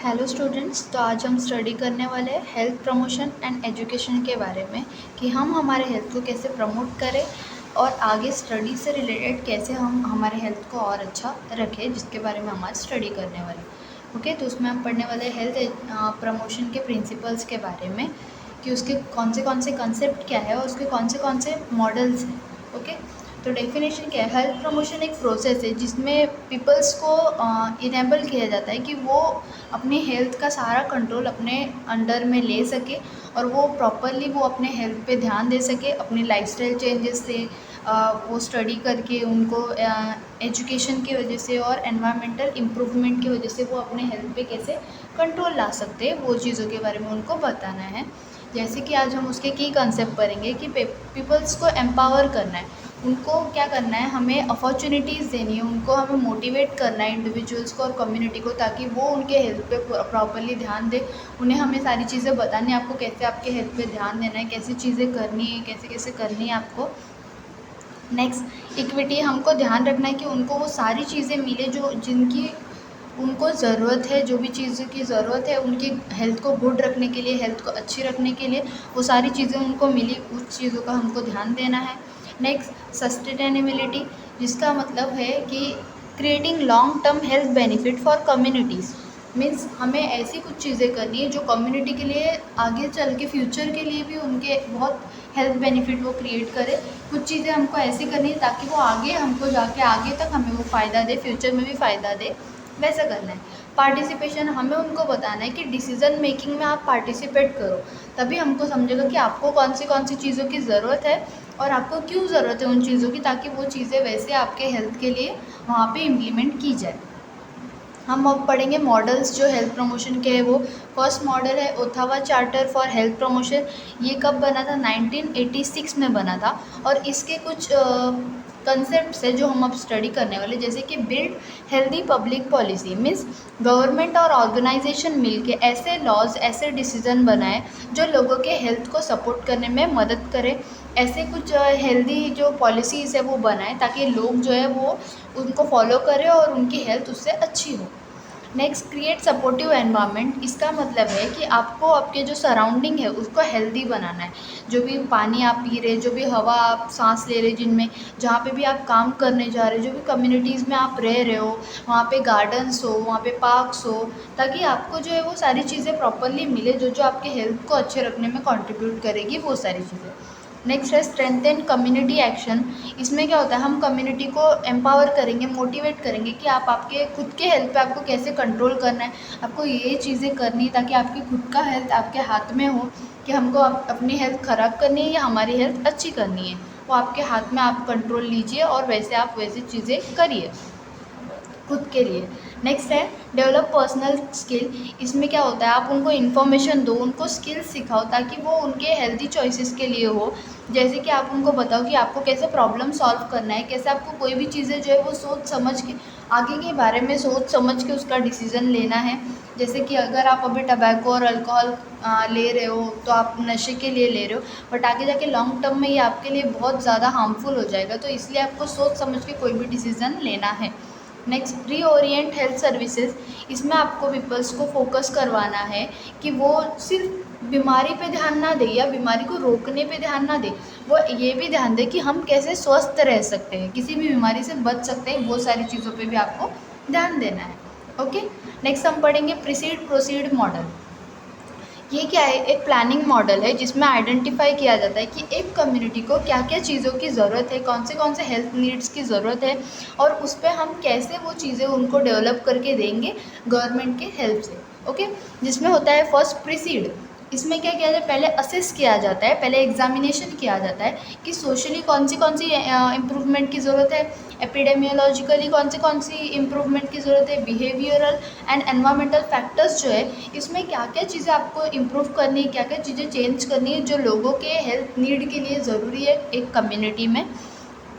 Hello students, तो आज हम स्टडी करने वाले हैं हेल्थ प्रमोशन एंड एजुकेशन के बारे में कि हम हमारे हेल्थ को कैसे प्रमोट करें और आगे स्टडी से रिलेटेड कैसे हम हमारे हेल्थ को और अच्छा रखें, जिसके बारे में हम आज स्टडी करने वाले हैं। ओके, तो उसमें हम पढ़ने वाले हेल्थ प्रमोशन के प्रिंसिपल्स के बारे में कि उसके कौन से कंसेप्ट क्या है और उसके कौन से मॉडल्स हैं। ओके, तो डेफिनेशन क्या है? हेल्थ प्रमोशन एक प्रोसेस है जिसमें पीपल्स को इनेबल किया जाता है कि वो अपनी हेल्थ का सारा कंट्रोल अपने अंडर में ले सके और वो प्रॉपरली वो अपने हेल्थ पे ध्यान दे सके अपनी लाइफस्टाइल चेंजेस से, वो स्टडी करके उनको एजुकेशन की वजह से और एनवायरमेंटल इम्प्रूवमेंट की वजह से वो अपने हेल्थ पे कैसे कंट्रोल ला सकते हैं, वो चीज़ों के बारे में उनको बताना है। जैसे कि आज हम उसके की कंसेप्ट पढ़ेंगे कि पीपल्स को एम्पावर करना है, उनको क्या करना है, हमें अपॉर्चुनिटीज़ देनी है, उनको हमें मोटिवेट करना है इंडिविजुअल्स को और कम्युनिटी को, ताकि वो उनके हेल्थ पे प्रॉपरली ध्यान दे। उन्हें हमें सारी चीज़ें बतानी है, आपको कैसे आपके हेल्थ पे ध्यान देना है, कैसी चीज़ें करनी है, कैसे कैसे करनी है आपको। नेक्स्ट, इक्विटी, हमको ध्यान रखना है कि उनको वो सारी चीज़ें मिले जो जिनकी उनको ज़रूरत है, जो भी चीज़ों की ज़रूरत है उनकी हेल्थ को गुड रखने के लिए, हेल्थ को अच्छी रखने के लिए, वो सारी चीज़ें उनको मिली, उस चीज़ों का हमको ध्यान देना है। नेक्स्ट, सस्टेनेबिलिटी, जिसका मतलब है कि creating long term health benefit for communities. Means हमें ऐसी कुछ चीज़ें करनी है जो कम्युनिटी के लिए आगे चल के फ्यूचर के लिए भी उनके बहुत हेल्थ बेनिफिट वो क्रिएट करे। कुछ चीज़ें हमको ऐसी करनी है ताकि वो आगे हमको जाके आगे तक हमें वो फ़ायदा दे, फ्यूचर में भी फ़ायदा दे, वैसा करना है। पार्टिसिपेशन, हमें उनको बताना है कि डिसीज़न मेकिंग में आप पार्टिसिपेट करो, तभी हमको समझेगा कि आपको कौन सी चीज़ों की ज़रूरत है और आपको क्यों ज़रूरत है उन चीज़ों की, ताकि वो चीज़ें वैसे आपके हेल्थ के लिए वहाँ पे इम्प्लीमेंट की जाए। हम अब पढ़ेंगे मॉडल्स जो हेल्थ प्रमोशन के हैं। वो फर्स्ट मॉडल है ओथावा चार्टर फॉर हेल्थ प्रमोशन। ये कब बना था? 1986 में बना था। और इसके कुछ कंसेप्ट्स है जो हम अब स्टडी करने वाले, जैसे कि build healthy public policy, means government और ऑर्गेनाइजेशन मिलके ऐसे लॉज, ऐसे डिसीजन बनाए जो लोगों के हेल्थ को सपोर्ट करने में मदद करे। ऐसे कुछ हेल्दी जो पॉलिसीज़ है वो बनाए ताकि लोग जो है वो उनको फॉलो करें और उनकी हेल्थ उससे अच्छी हो। Next, create supportive environment. इसका मतलब है कि आपको आपके जो सराउंडिंग है उसको हेल्दी बनाना है। जो भी पानी आप पी रहे, जो भी हवा आप सांस ले रहे, जिनमें जहाँ पे भी आप काम करने जा रहे, जो भी कम्युनिटीज़ में आप रह रहे हो, वहाँ पे गार्डन्स हो, वहाँ पे पार्क्स हो, ताकि आपको जो है वो सारी चीज़ें प्रॉपरली मिले जो जो आपके हेल्थ को अच्छे रखने में कंट्रीब्यूट करेगी, वो सारी चीज़ें। नेक्स्ट है स्ट्रेंथन कम्युनिटी एक्शन। इसमें क्या होता है, हम कम्युनिटी को एम्पावर करेंगे, मोटिवेट करेंगे कि आप आपके खुद के हेल्थ पे आपको कैसे कंट्रोल करना है, आपको ये चीज़ें करनी है ताकि आपकी खुद का हेल्थ आपके हाथ में हो कि हमको अपनी हेल्थ ख़राब करनी है या हमारी हेल्थ अच्छी करनी है। वो आपके हाथ में, आप कंट्रोल लीजिए और वैसे आप वैसी चीज़ें करिए खुद के लिए। नेक्स्ट है डेवलप पर्सनल स्किल। इसमें क्या होता है, आप उनको इन्फॉर्मेशन दो, उनको स्किल्स सिखाओ ताकि वो उनके हेल्दी चॉइसेस के लिए हो। जैसे कि आप उनको बताओ कि आपको कैसे प्रॉब्लम सॉल्व करना है, कैसे आपको कोई भी चीज़ें जो है वो सोच समझ के, आगे के बारे में सोच समझ के उसका डिसीज़न लेना है। जैसे कि अगर आप अभी टबैको और अल्कोहल ले रहे हो तो आप नशे के लिए ले रहे हो, बट आगे जाके लॉन्ग टर्म में ये आपके लिए बहुत ज़्यादा हार्मफुल हो जाएगा, तो इसलिए आपको सोच समझ के कोई भी डिसीज़न लेना है। Next, reorient health services. इसमें आपको पीपल्स को फोकस करवाना है कि वो सिर्फ बीमारी पे ध्यान ना दे या बीमारी को रोकने पे ध्यान ना दे, वो ये भी ध्यान दे कि हम कैसे स्वस्थ रह सकते हैं, किसी भी बीमारी से बच सकते हैं, वो सारी चीज़ों पे भी आपको ध्यान देना है। ओके, नेक्स्ट हम पढ़ेंगे प्रीसीड प्रोसीड मॉडल। ये क्या है? एक प्लानिंग मॉडल है जिसमें आइडेंटिफाई किया जाता है कि एक कम्युनिटी को क्या क्या चीज़ों की ज़रूरत है, कौन से हेल्थ नीड्स की ज़रूरत है, और उस पर हम कैसे वो चीज़ें उनको डेवलप करके देंगे गवर्नमेंट के हेल्प से। ओके, जिसमें होता है फर्स्ट प्रीसीड। इसमें क्या किया जाए, पहले असेस किया जाता है, पहले एग्जामिनेशन किया जाता है कि सोशली कौन सी इम्प्रूवमेंट की ज़रूरत है, एपिडेमियोलॉजिकली कौन सी इम्प्रूवमेंट की ज़रूरत है, बिहेवियरल एंड एनवायरमेंटल फैक्टर्स जो है इसमें क्या क्या चीज़ें आपको इम्प्रूव करनी है, क्या क्या चीज़ें चेंज करनी है जो लोगों के हेल्थ नीड के लिए ज़रूरी है एक कम्युनिटी में।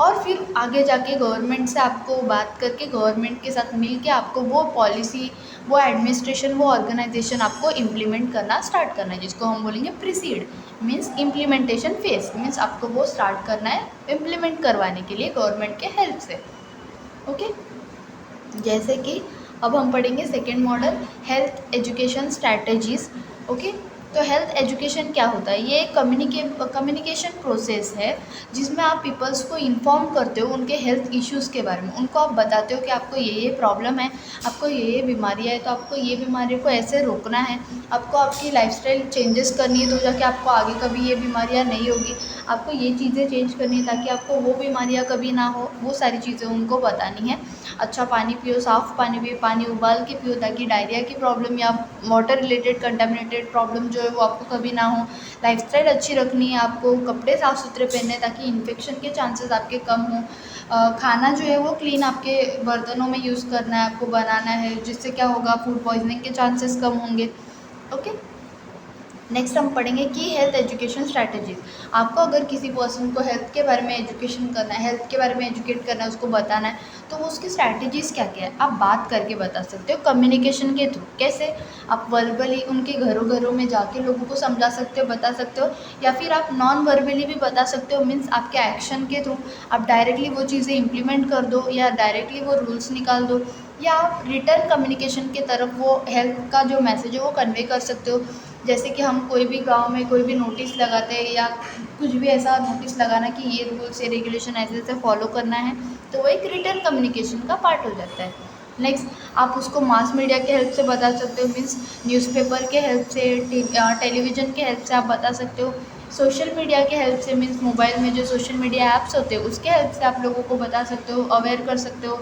और फिर आगे जाके गवर्नमेंट से आपको बात करके, गवर्नमेंट के साथ मिल के आपको वो पॉलिसी, वो एडमिनिस्ट्रेशन, वो ऑर्गेनाइजेशन आपको इम्प्लीमेंट करना स्टार्ट करना है, जिसको हम बोलेंगे preceded. Means implementation phase, means आपको वो स्टार्ट करना है इम्प्लीमेंट करवाने के लिए गवर्नमेंट के हेल्प से। ओके, जैसे कि अब हम पढ़ेंगे second model, health education strategies. Okay, तो हेल्थ एजुकेशन क्या होता है? ये एक कम्युनिकेशन प्रोसेस है जिसमें आप पीपल्स को इन्फॉर्म करते हो उनके हेल्थ इश्यूज़ के बारे में। उनको आप बताते हो कि आपको ये प्रॉब्लम है, आपको ये बीमारियाँ है, तो आपको ये बीमारी को ऐसे रोकना है, आपको आपकी लाइफस्टाइल चेंजेस करनी है तो जाके आपको आगे कभी ये बीमारियाँ नहीं होगी, आपको ये चीज़ें चेंज करनी है ताकि आपको वो बीमारियाँ कभी ना हो। वो सारी चीज़ें उनको बतानी है। अच्छा पानी पियो, साफ़ पानी पियो, पानी उबाल के पियो ताकि डायरिया की प्रॉब्लम या वाटर रिलेटेड कंटामिनेटेड प्रॉब्लम जो है वो आपको कभी ना हो। लाइफस्टाइल अच्छी रखनी है आपको, कपड़े साफ़ सुथरे पहनने ताकि इन्फेक्शन के चांसेस आपके कम हों। खाना जो है वो क्लीन आपके बर्तनों में यूज़ करना है, आपको बनाना है, जिससे क्या होगा, फूड पॉइजनिंग के चांसेस कम होंगे। ओके, नेक्स्ट हम पढ़ेंगे कि हेल्थ एजुकेशन स्ट्रैटेजीज। आपको अगर किसी पर्सन को हेल्थ के बारे में एजुकेशन करना है, हेल्थ के बारे में एजुकेट करना है, उसको बताना है, तो वो उसकी स्ट्रैटेजीज़ क्या क्या है आप बात करके बता सकते हो, कम्युनिकेशन के थ्रू। कैसे? आप वर्बली उनके घरों घरों में जाके लोगों को समझा सकते हो, बता सकते हो, या फिर आप नॉन वर्बली भी बता सकते हो, मीन्स आपके एक्शन के थ्रू आप डायरेक्टली वो चीज़ें इम्प्लीमेंट कर दो या डायरेक्टली वो रूल्स निकाल दो, या आप रिटर्न कम्युनिकेशन की तरफ वो हेल्थ का जो मैसेज है वो कन्वे कर सकते हो। जैसे कि हम कोई भी गांव में कोई भी नोटिस लगाते हैं या कुछ भी ऐसा नोटिस लगाना कि ये रूल्स ये रेगुलेशन ऐसे ऐसे फॉलो करना है, तो वो एक रिटर्न कम्युनिकेशन का पार्ट हो जाता है। नेक्स्ट, आप उसको मास मीडिया के हेल्प से बता सकते हो, मीन्स न्यूज़पेपर के हेल्प से, टेलीविज़न के हेल्प से आप बता सकते हो, सोशल मीडिया के हेल्प से, मीन्स मोबाइल में जो सोशल मीडिया ऐप्स होते हैं उसके हेल्प से आप लोगों को बता सकते हो, अवेयर कर सकते हो।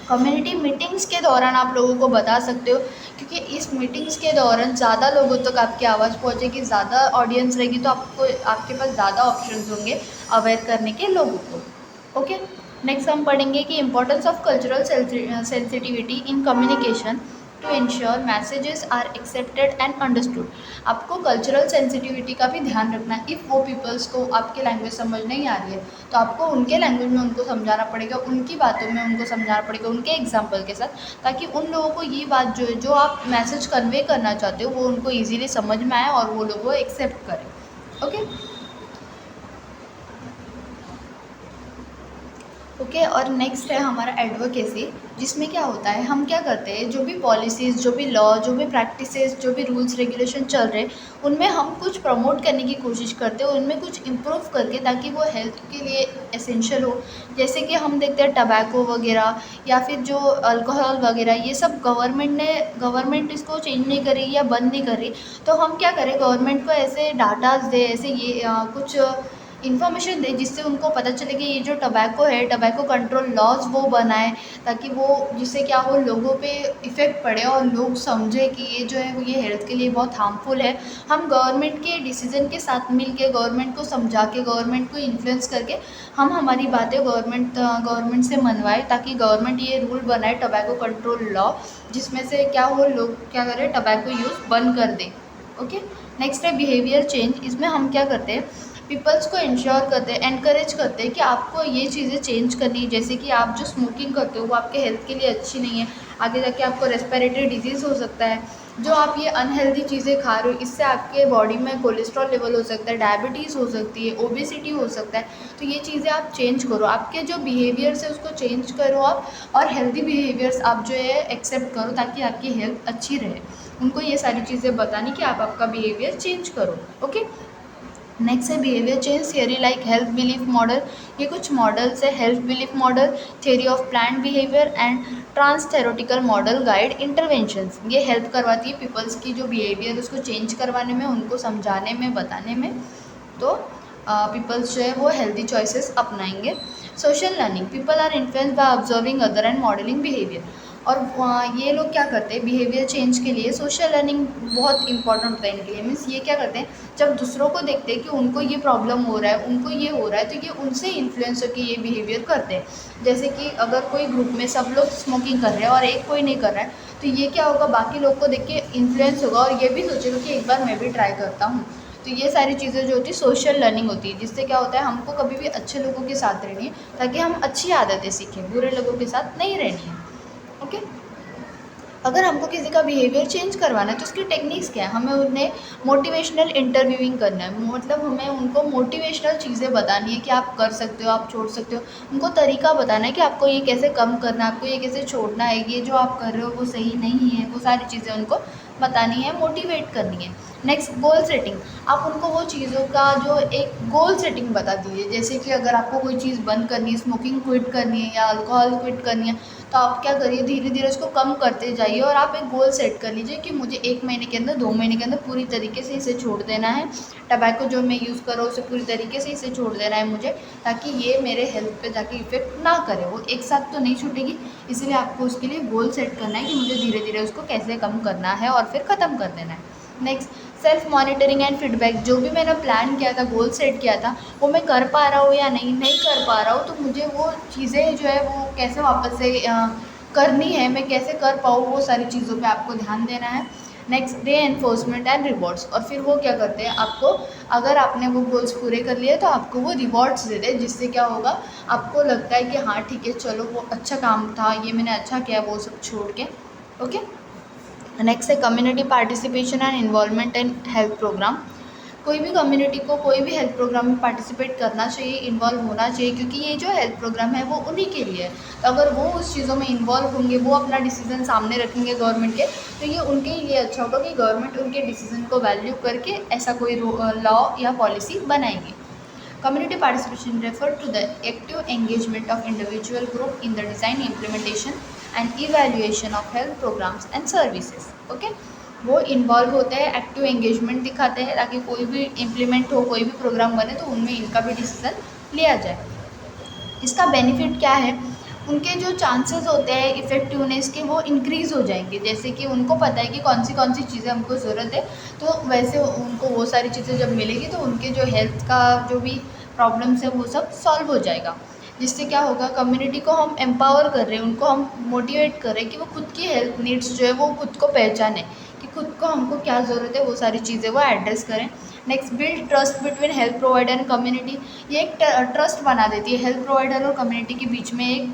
कम्युनिटी मीटिंग्स के दौरान आप लोगों को बता सकते हो, क्योंकि इस मीटिंग्स के दौरान ज़्यादा लोगों तक आपकी आवाज़ पहुंचेगी, ज़्यादा ऑडियंस रहेगी, तो आपको आपके पास ज़्यादा ऑप्शंस होंगे अवेयर करने के लोगों को। ओके, नेक्स्ट हम पढ़ेंगे कि importance of cultural sensitivity in communication to ensure messages are accepted and understood. आपको कल्चरल सेंसिटिविटी का भी ध्यान रखना है। इफ़ वो पीपल्स को आपकी लैंग्वेज समझ नहीं आ रही है तो आपको उनके लैंग्वेज में उनको समझाना पड़ेगा, उनकी बातों में उनको समझाना पड़ेगा, उनके एग्जाम्पल के साथ, ताकि उन लोगों को ये बात जो है, जो आप मैसेज कन्वे करना चाहते हो, वो उनको ईजिली समझ में आए और वो लोग वो एक्सेप्ट करें। ओके ओके, और नेक्स्ट है हमारा एडवोकेसी, जिसमें क्या होता है, हम क्या करते हैं, जो भी पॉलिसीज़, जो भी लॉ, जो भी प्रैक्टिसेस, जो भी रूल्स रेगुलेशन चल रहे हैं, उनमें हम कुछ प्रमोट करने की कोशिश करते हैं, उनमें कुछ इम्प्रूव करके, ताकि वो हेल्थ के लिए एसेंशियल हो। जैसे कि हम देखते हैं टबैको वगैरह या फिर जो अल्कोहल वगैरह, ये सब गवर्नमेंट इसको चेंज नहीं कर रही या बंद नहीं कर रही, तो हम क्या करें, गवर्नमेंट को ऐसे डाटाज दे, ऐसे ये कुछ इन्फॉर्मेशन दे, जिससे उनको पता चले कि ये जो टबैको है, टबैको कंट्रोल लॉज वो बनाए, ताकि वो, जिससे क्या हो, लोगों पे इफ़ेक्ट पड़े और लोग समझे कि ये जो है वो ये हेल्थ के लिए बहुत हार्मफुल है। हम गवर्नमेंट के डिसीजन के साथ मिल के, गवर्नमेंट को समझा के, गवर्नमेंट को इन्फ्लुएंस करके हम हमारी बातें गवर्नमेंट से मनवाए, ताकि गवर्नमेंट ये रूल बनाए, टबैको कंट्रोल लॉ, जिसमें से क्या हो, लोग क्या करें, टबैको यूज़ बंद कर दें। ओके, नेक्स्ट है बिहेवियर चेंज। इसमें हम क्या करते हैं, पीपल्स को इंश्योर करते हैं, एनकरेज करते हैं कि आपको ये चीज़ें चेंज करनी है। जैसे कि आप जो स्मोकिंग करते हो वो आपके हेल्थ के लिए अच्छी नहीं है, आगे जाके आपको रेस्पिरेटरी डिजीज़ हो सकता है। जो आप ये अनहेल्दी चीज़ें खा रहे हो, इससे आपके बॉडी में कोलेस्ट्रॉल लेवल हो सकता है, डायबिटीज़ हो सकती है, ओबेसिटी हो सकता है। तो ये चीज़ें आप चेंज करो, आपके जो बिहेवियर्स है उसको चेंज करो आप, और हेल्दी बिहेवियर्स आप जो है एक्सेप्ट करो, ताकि आपकी हेल्थ अच्छी रहे। उनको ये सारी चीज़ें बतानी कि आप आपका बिहेवियर चेंज करो। ओके, नेक्स्ट है behaviour change theory, like health belief model. ये कुछ मॉडल्स है, health belief model, theory of planned behaviour and transtheoretical model guide interventions. ये हेल्प करवाती है पीपल्स की जो बिहेवियर उसको चेंज करवाने में, उनको समझाने में, बताने में, तो पीपल्स जो है वो हेल्दी चॉइसेस अपनाएंगे। Social learning, people are influenced by observing other and modelling behaviour. और ये लोग क्या करते हैं, बिहेवियर चेंज के लिए सोशल लर्निंग बहुत इंपॉर्टेंट होता है इनके लिए। मीन्स ये क्या करते हैं, जब दूसरों को देखते हैं कि उनको ये प्रॉब्लम हो रहा है, उनको ये हो रहा है, तो ये उनसे इन्फ्लुएंस होकर ये बिहेवियर करते हैं। जैसे कि अगर कोई ग्रुप में सब लोग स्मोकिंग कर रहे हैं और एक कोई नहीं कर रहा है, तो ये क्या होगा, बाकी लोग को देख के इन्फ्लुएंस होगा और ये भी सोचेगा कि एक बार मैं भी ट्राई करता हूँ। तो ये सारी चीज़ें जो होती है सोशल लर्निंग होती है, जिससे क्या होता है, हमको कभी भी अच्छे लोगों के साथ रहनी है ताकि हम अच्छी आदतें सीखें, बुरे लोगों के साथ नहीं रहनी है। ओके, अगर हमको किसी का बिहेवियर चेंज करवाना है तो उसकी टेक्निक्स क्या है, हमें उन्हें मोटिवेशनल इंटरव्यूइंग करना है, मतलब हमें उनको मोटिवेशनल चीज़ें बतानी है कि आप कर सकते हो, आप छोड़ सकते हो, उनको तरीका बताना है कि आपको ये कैसे कम करना है, आपको ये कैसे छोड़ना है, ये जो आप कर रहे हो वो सही नहीं है, वो सारी चीज़ें उनको बतानी है, मोटिवेट करनी है। Next, goal setting. आप उनको वो चीज़ों का जो एक गोल सेटिंग बता दीजिए, जैसे कि अगर आपको कोई चीज़ बंद करनी है, स्मोकिंग क्विट करनी है या अल्कोहल क्विट करनी है, तो आप क्या करिए, धीरे धीरे उसको कम करते जाइए और आप एक गोल सेट कर लीजिए कि मुझे 1 महीने के अंदर, 2 महीने के अंदर पूरी तरीके से इसे छोड़ देना है। टबैको जो मैं यूज़ कर रहा हूँ उसे पूरी तरीके से इसे छोड़ देना है मुझे, ताकि ये मेरे हेल्थ पे जाके इफ़ेक्ट ना करे। वो एक साथ तो नहीं छूटेगी, इसलिए आपको उसके लिए गोल सेट करना है कि मुझे धीरे धीरे उसको कैसे कम करना है और फिर ख़त्म कर देना है। Next, self monitoring and feedback. जो भी मैंने प्लान किया था, गोल सेट किया था, वो मैं कर पा रहा हूँ या नहीं कर पा रहा हूँ, तो मुझे वो चीज़ें जो है वो कैसे वापस से करनी है, मैं कैसे कर पाऊँ, वो सारी चीज़ों पे आपको ध्यान देना है। Next, reinforcement and rewards. और फिर वो क्या करते हैं, आपको अगर आपने वो गोल्स पूरे कर लिए तो आपको वो रिवॉर्ड्स देते हैं, जिससे क्या होगा, आपको लगता है कि हाँ ठीक है, चलो वो अच्छा काम था, ये मैंने अच्छा किया वो सब छोड़ के। ओके। नेक्स्ट है community participation and involvement in health program. कोई भी कम्युनिटी को कोई भी हेल्थ प्रोग्राम में पार्टिसिपेट करना चाहिए, इन्वॉल्व होना चाहिए, क्योंकि ये जो हेल्थ प्रोग्राम है वो उन्हीं के लिए है। तो अगर वो उस चीज़ों में इन्वॉल्व होंगे, वो अपना डिसीजन सामने रखेंगे गवर्नमेंट के, तो ये उनके लिए अच्छा होगा कि गवर्नमेंट उनके डिसीजन को वैल्यू करके ऐसा कोई लॉ या पॉलिसी बनाएगी। Community participation refer to the active engagement of individual group in the design, implementation and evaluation of health programs and services. Okay? वो इन्वॉल्व होते हैं, एक्टिव एंगेजमेंट दिखाते हैं, ताकि कोई भी इम्प्लीमेंट हो, कोई भी प्रोग्राम बने तो उनमें इनका भी डिसीजन लिया जाए। इसका बेनिफिट क्या है, उनके जो चांसेस होते हैं इफ़ेक्टिवनेस के वो इंक्रीज़ हो जाएंगे, जैसे कि उनको पता है कि कौन सी चीज़ें हमको ज़रूरत है, तो वैसे उनको वो सारी चीज़ें जब मिलेगी तो उनके जो हेल्थ का जो भी प्रॉब्लम्स है वो सब सॉल्व हो जाएगा। जिससे क्या होगा, कम्युनिटी को हम एम्पावर कर रहे हैं, उनको हम मोटिवेट कर रहे हैं कि वो खुद की हेल्थ नीड्स जो है वो खुद को पहचाने, कि खुद को हमको क्या ज़रूरत है वो सारी चीज़ें वो एड्रेस करें। Next, build trust between health provider and community. ये एक ट्रस्ट बना देती है, हेल्थ प्रोवाइडर और कम्युनिटी के बीच में एक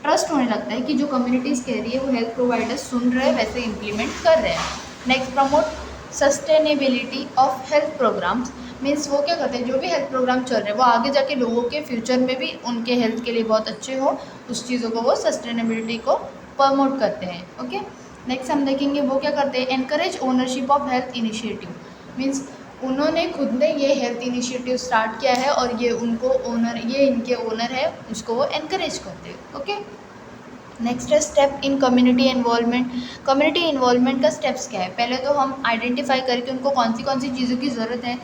ट्रस्ट होने लगता है कि जो कम्युनिटीज़ कह रही है वो हेल्थ प्रोवाइडर सुन रहे हैं, वैसे इम्प्लीमेंट कर रहे हैं। Next, promote sustainability of health programs. Means वो क्या करते हैं, जो भी हेल्थ प्रोग्राम चल रहे हैं वो आगे जाके लोगों के फ्यूचर में भी उनके हेल्थ के लिए बहुत अच्छे हो, उस चीज़ों को वो सस्टेनेबिलिटी को प्रमोट करते हैं। ओके। नेक्स्ट हम देखेंगे वो क्या करते हैं, encourage ownership of health initiative. Means उन्होंने खुद ने ये हेल्थ इनिशिएटिव स्टार्ट किया है और ये उनको ओनर, ये इनके ओनर है, उसको वो एनकरेज करते हैं। ओके। नेक्स्ट है step in community involvement. Community involvement का स्टेप्स क्या है, पहले तो हम आइडेंटिफाई करके उनको कौन सी चीज़ों की ज़रूरत है,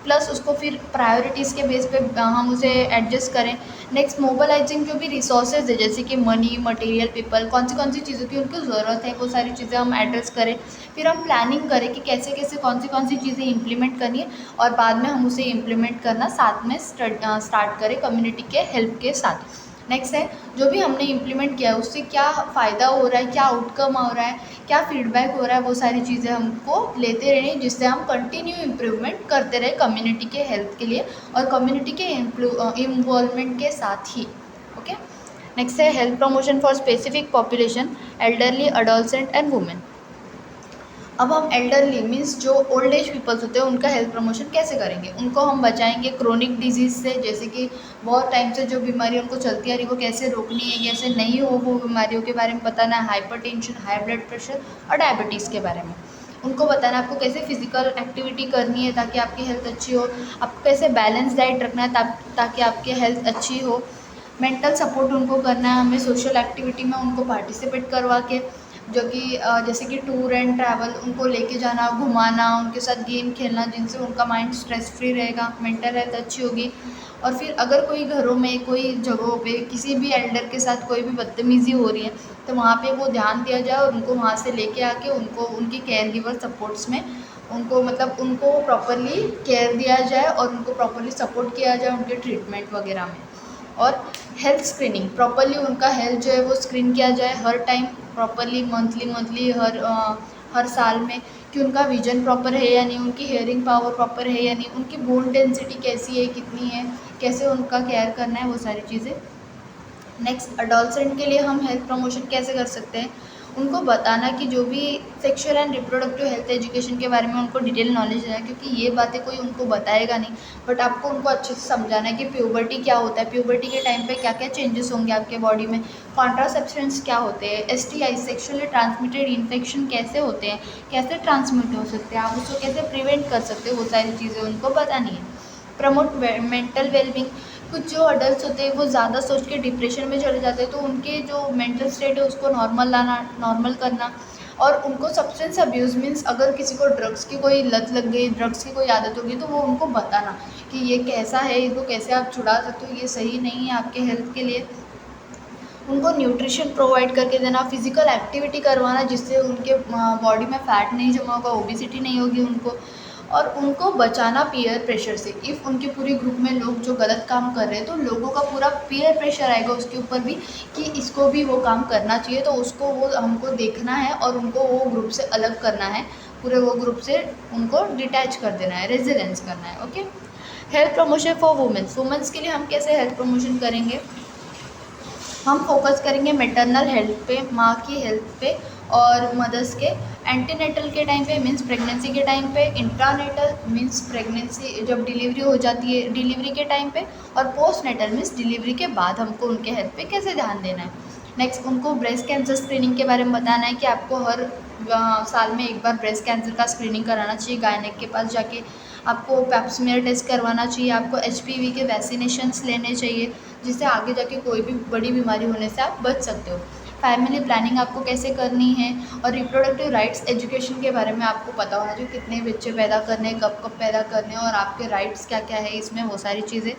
प्लस उसको फिर प्रायोरिटीज़ के बेस पे हम उसे एडजस्ट करें। नेक्स्ट, मोबिलाइजिंग जो भी रिसोर्सेज है, जैसे कि मनी, मटेरियल, पीपल, कौन सी चीज़ों की उनको ज़रूरत है, वो सारी चीज़ें हम एड्रेस करें। फिर हम प्लानिंग करें कि कैसे कैसे कौन सी चीज़ें इंप्लीमेंट करनी है, और बाद में हम उसे इम्प्लीमेंट करना साथ में स्टार्ट करें कम्युनिटी के हेल्प के साथ। नेक्स्ट है, जो भी हमने इम्प्लीमेंट किया है उससे क्या फ़ायदा हो रहा है, क्या आउटकम हो रहा है, क्या फीडबैक हो रहा है, वो सारी चीज़ें हमको लेते रहनी, जिससे हम कंटिन्यू इम्प्रूवमेंट करते रहे कम्युनिटी के हेल्थ के लिए और कम्युनिटी के इन्वॉल्वमेंट के साथ ही। ओके। नेक्स्ट है health promotion for specific population, elderly, adolescent and women. अब हम एल्डरली मीन्स जो ओल्ड एज पीपल्स होते हैं उनका हेल्थ प्रमोशन कैसे करेंगे, उनको हम बचाएंगे क्रोनिक डिजीज़ से, जैसे कि बहुत टाइम से जो बीमारी उनको चलती आ रही है वो कैसे रोकनी है, कैसे नहीं हो, वो बीमारियों के बारे में बताना है, हाइपरटेंशन, हाई ब्लड प्रेशर और डायबिटीज़ के बारे में उनको बताना, आपको कैसे फिजिकल एक्टिविटी करनी है ताकि आपकी हेल्थ अच्छी हो, आपको कैसे बैलेंस डाइट रखना है ताकि आपकी हेल्थ अच्छी हो। मेंटल सपोर्ट उनको करना है हमें, सोशल एक्टिविटी में उनको पार्टिसिपेट करवा के, जो कि जैसे कि टूर एंड ट्रैवल, उनको लेके जाना, घुमाना, उनके साथ गेम खेलना, जिनसे उनका माइंड स्ट्रेस फ्री रहेगा, मेंटल हेल्थ अच्छी होगी। और फिर अगर कोई घरों में, कोई जगहों पे किसी भी एल्डर के साथ कोई भी बदतमीज़ी हो रही है, तो वहाँ पे वो ध्यान दिया जाए और उनको वहाँ से लेके आके उनको उनकी केयर गिवर सपोर्ट्स में उनको मतलब उनको प्रॉपरली केयर दिया जाए और उनको प्रॉपरली सपोर्ट किया जाए उनके ट्रीटमेंट वगैरह में। और हेल्थ स्क्रीनिंग, प्रॉपरली उनका हेल्थ जो है वो स्क्रीन किया जाए हर टाइम, प्रॉपरली मंथली हर साल में, कि उनका विजन प्रॉपर है या नहीं, उनकी हेयरिंग पावर प्रॉपर है या नहीं, उनकी बोन डेंसिटी कैसी है, कितनी है, कैसे उनका केयर करना है, वो सारी चीज़ें। नेक्स्ट, अडोलसेंट के लिए हम हेल्थ प्रमोशन कैसे कर सकते हैं, उनको बताना कि जो भी sexual and reproductive health education के बारे में उनको डिटेल नॉलेज है, क्योंकि ये बातें कोई उनको बताएगा नहीं, बट आपको उनको अच्छे से समझाना है कि प्यूबर्टी क्या होता है, प्यूबर्टी के टाइम पे क्या क्या चेंजेस होंगे आपके बॉडी में, कॉन्ट्रासेप्शंस क्या होते हैं, STI सेक्सुअली ट्रांसमिटेड इन्फेक्शन कैसे होते हैं, कैसे ट्रांसमिट हो सकते हैं, आप उसको कैसे प्रिवेंट कर सकते हो, वो सारी चीज़ें उनको बतानी है। प्रमोट मेंटल वेलबींग, कुछ जो अडल्ट होते हैं वो ज़्यादा सोच के डिप्रेशन में चले जाते हैं, तो उनके जो मेंटल स्टेट है उसको नॉर्मल लाना, नॉर्मल करना। और उनको सब्सटेंस अब्यूज़ मीन्स अगर किसी को ड्रग्स की कोई लत लग गई, ड्रग्स की कोई आदत होगी, तो वो उनको बताना कि ये कैसा है, इसको कैसे आप छुड़ा सकते हो, ये सही नहीं है आपके हेल्थ के लिए। उनको न्यूट्रिशन प्रोवाइड करके देना, फिजिकल एक्टिविटी करवाना जिससे उनके बॉडी में फ़ैट नहीं जमा होगा, ओबेसिटी नहीं होगी उनको। और उनको बचाना पीयर प्रेशर से। इफ़ उनके पूरे ग्रुप में लोग जो गलत काम कर रहे हैं, तो लोगों का पूरा पीयर प्रेशर आएगा उसके ऊपर भी कि इसको भी वो काम करना चाहिए, तो उसको वो हमको देखना है और उनको वो ग्रुप से अलग करना है, पूरे वो ग्रुप से उनको डिटैच कर देना है, रेजिलेंस करना है। Okay. Health promotion for women's, women's के लिए हम कैसे हेल्थ प्रमोशन करेंगे? हम फोकस करेंगे मैटरनल हेल्थ पे, माँ की हेल्थ पे, और मदर्स के एंटीनेटल के टाइम पे मीन्स प्रेगनेंसी के टाइम पे, इंट्रानेटल मीन्स प्रेगनेंसी जब डिलीवरी हो जाती है डिलीवरी के टाइम पे, और पोस्ट नेटल मीन्स डिलीवरी के बाद हमको उनके हेल्थ पे कैसे ध्यान देना है। नेक्स्ट उनको ब्रेस्ट कैंसर स्क्रीनिंग के बारे में बताना है कि आपको हर साल में एक बार ब्रेस्ट कैंसर का स्क्रीनिंग कराना चाहिए, गायनेक के पास जाके आपको पैप्समियर टेस्ट करवाना चाहिए, आपको HPV के वैक्सीनेशंस लेने चाहिए, जिससे आगे जाके कोई भी बड़ी बीमारी होने से आप बच सकते हो। फैमिली प्लानिंग आपको कैसे करनी है, और रिप्रोडक्टिव राइट्स एजुकेशन के बारे में आपको पता होना चाहिए, कितने बच्चे पैदा करने हैं, कब कब पैदा करने हैं, और आपके राइट्स क्या क्या है इसमें, वो सारी चीज़ें।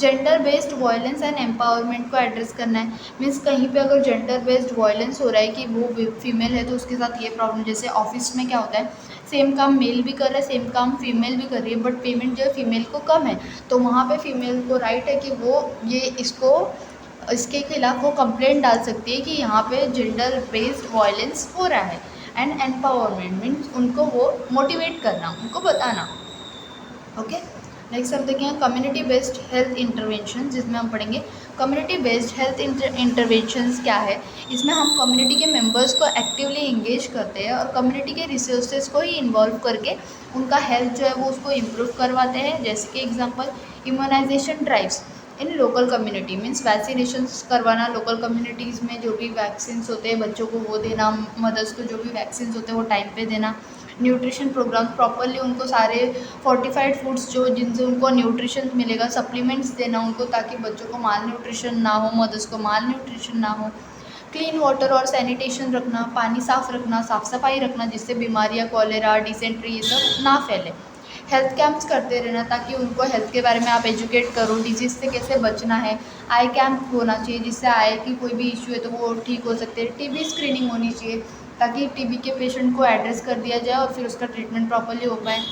Gender based violence and empowerment को एड्रेस करना है, मीन्स कहीं पे अगर जेंडर बेस्ड वायलेंस हो रहा है कि वो फीमेल है तो उसके साथ ये प्रॉब्लम, जैसे ऑफिस में क्या होता है, सेम काम मेल भी कर रहा है, सेम काम फीमेल भी कर रही है, बट पेमेंट जो है फीमेल को कम है, तो वहाँ पे फीमेल को राइट है कि वो ये इसको इसके खिलाफ वो कंप्लेंट डाल सकती है कि यहाँ पे जेंडर बेस्ड वायलेंस हो रहा है। एंड एम्पावरमेंट मीन्स उनको वो मोटिवेट करना, उनको बताना। ओके। नेक्स्ट हम देखेंगे कम्युनिटी बेस्ड हेल्थ इंटरवेंशन, जिसमें हम पढ़ेंगे कम्युनिटी बेस्ड हेल्थ इंटरवेंशंस क्या है। इसमें हम कम्युनिटी के मेंबर्स को एक्टिवली इंगेज करते हैं और कम्युनिटी के रिसोर्सेज को ही इन्वॉल्व करके उनका हेल्थ जो है वो उसको इम्प्रूव करवाते हैं। जैसे कि एग्जांपल इम्यूनाइजेशन ड्राइव्स इन लोकल कम्युनिटी मीन्स वैक्सीनेशंस करवाना, लोकल कम्युनिटीज़ में जो भी वैक्सीन्स होते हैं बच्चों को वो देना, मदर्स को जो भी वैक्सीन्स होते हैं वो टाइम पे देना। न्यूट्रिशन प्रोग्राम प्रॉपरली उनको सारे फोर्टिफाइड फूड्स जो जिनसे उनको न्यूट्रिशन मिलेगा, सप्लीमेंट्स देना उनको, ताकि बच्चों को माल न्यूट्रिशन ना हो, मदर्स को माल न्यूट्रिशन ना हो। क्लीन वाटर और सैनिटेशन रखना, पानी साफ़ रखना, साफ़ सफाई रखना, जिससे बीमारियाँ, कॉलेरा, डिसेंट्री ये सब ना फैले। हेल्थ कैंप्स करते रहना ताकि उनको हेल्थ के बारे में आप एजुकेट करो, डिजीज़ से कैसे बचना है। आई कैंप होना चाहिए जिससे आई की कोई भी इशू है तो वो ठीक हो सकते हैं। TB स्क्रीनिंग होनी चाहिए ताकि TB के पेशेंट को एड्रेस कर दिया जाए और फिर उसका ट्रीटमेंट प्रॉपर्ली हो पाए।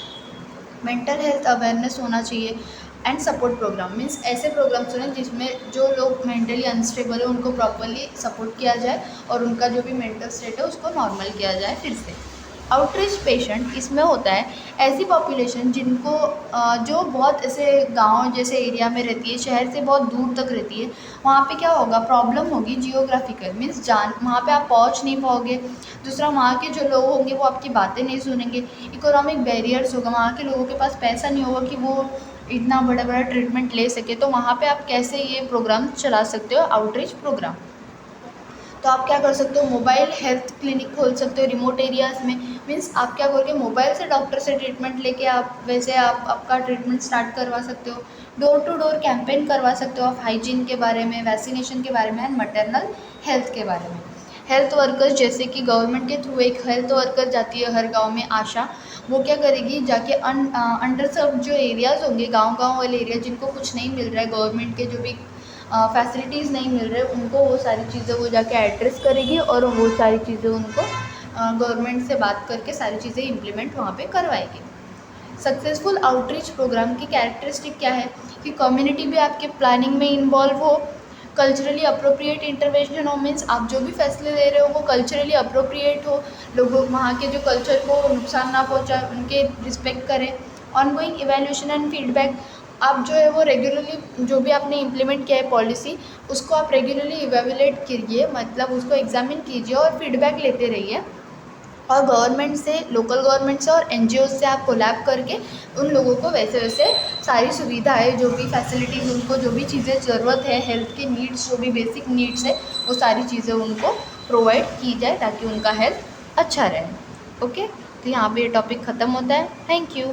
मेंटल हेल्थ अवेयरनेस होना चाहिए। एंड सपोर्ट प्रोग्राम मीन्स ऐसे प्रोग्राम्स होने जिसमें जो लोग मेंटली अनस्टेबल है उनको प्रॉपर्ली सपोर्ट किया जाए और उनका जो भी मेंटल स्टेट है उसको नॉर्मल किया जाए फिर से। आउटरीच पेशेंट इसमें होता है ऐसी पॉपुलेशन जिनको जो बहुत ऐसे गांव जैसे एरिया में रहती है, शहर से बहुत दूर तक रहती है। वहाँ पे क्या होगा, प्रॉब्लम होगी जियोग्राफिकल मीन्स जान वहाँ पे आप पहुँच नहीं पाओगे। दूसरा, वहाँ के जो लोग होंगे वो आपकी बातें नहीं सुनेंगे। इकोनॉमिक बैरियर्स होगा, वहाँ के लोगों के पास पैसा नहीं होगा कि वो इतना बड़ा बड़ा ट्रीटमेंट ले सके। तो वहाँ पे आप कैसे ये प्रोग्राम चला सकते हो, आउटरीच प्रोग्राम। तो आप क्या कर सकते हो, मोबाइल हेल्थ क्लिनिक खोल सकते हो रिमोट एरियाज़ में। मीन्स आप क्या करोगे, मोबाइल से डॉक्टर से ट्रीटमेंट लेके आप वैसे आप आपका ट्रीटमेंट स्टार्ट करवा सकते हो। डोर टू डोर कैंपेन करवा सकते हो आप हाइजीन के बारे में, वैक्सीनेशन के बारे में एंड मैटरनल हेल्थ के बारे में। हेल्थ वर्कर्स जैसे कि गवर्नमेंट के थ्रू एक हेल्थ वर्कर जाती है हर गांव में, आशा, वो क्या करेगी जाके अंडर सर्व जो एरियाज़ होंगे, गांव वाले एरिया जिनको कुछ नहीं मिल रहा है, गवर्नमेंट के जो भी फैसिलिटीज़ नहीं मिल रहे उनको, वो सारी चीज़ें वो जाके एड्रेस करेगी और वो सारी चीज़ें उनको गवर्नमेंट से बात करके सारी चीज़ें इम्प्लीमेंट वहाँ पे करवाएगी। सक्सेसफुल आउटरीच प्रोग्राम की कैरेक्टरिस्टिक क्या है कि कम्युनिटी भी आपके प्लानिंग में इन्वॉल्व हो, कल्चरली अप्रोप्रिएट इंटरवेंशन हो, मीन्स आप जो भी फैसले ले रहे हो वो कल्चरली अप्रोप्रिएट हो, लोगों वहाँ के जो कल्चर को नुकसान ना पहुँचाए, उनके रिस्पेक्ट करें। ऑनगोइंग इवैल्यूएशन एंड फीडबैक, आप जो है वो रेगुलरली जो भी आपने इम्प्लीमेंट किया है पॉलिसी, उसको आप रेगुलरली इवैल्यूएट कीजिए, मतलब उसको एग्जामिन कीजिए और फीडबैक लेते रहिए। और गवर्नमेंट से, लोकल गवर्नमेंट से और एनजीओ से आप कोलैब करके उन लोगों को वैसे वैसे सारी सुविधाएं, जो भी फैसिलिटीज़, उनको जो भी चीज़ें ज़रूरत है, हेल्थ की नीड्स, जो भी बेसिक नीड्स है, वो सारी चीज़ें उनको प्रोवाइड की जाए ताकि उनका हेल्थ अच्छा रहे। ओके, तो यहाँ पे ये टॉपिक ख़त्म होता है। Thank you.